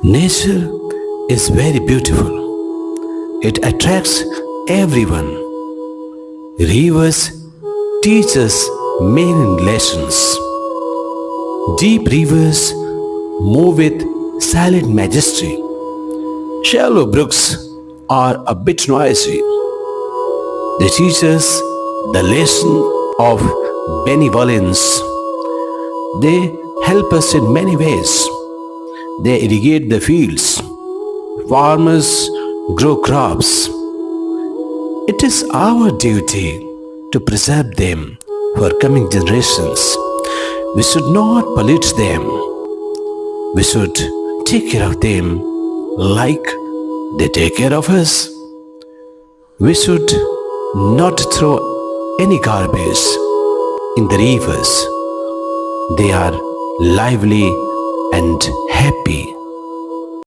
Nature is very beautiful. It attracts everyone. Rivers teach us many lessons. Deep rivers move with silent majesty. Shallow brooks are a bit noisy. They teach us the lesson of benevolence. They help us in many ways. They irrigate the fields. Farmers grow crops. It is our duty to preserve them for coming generations. We should not pollute them. We should take care of them like they take care of us. We should not throw any garbage in the rivers. They are lively and happy.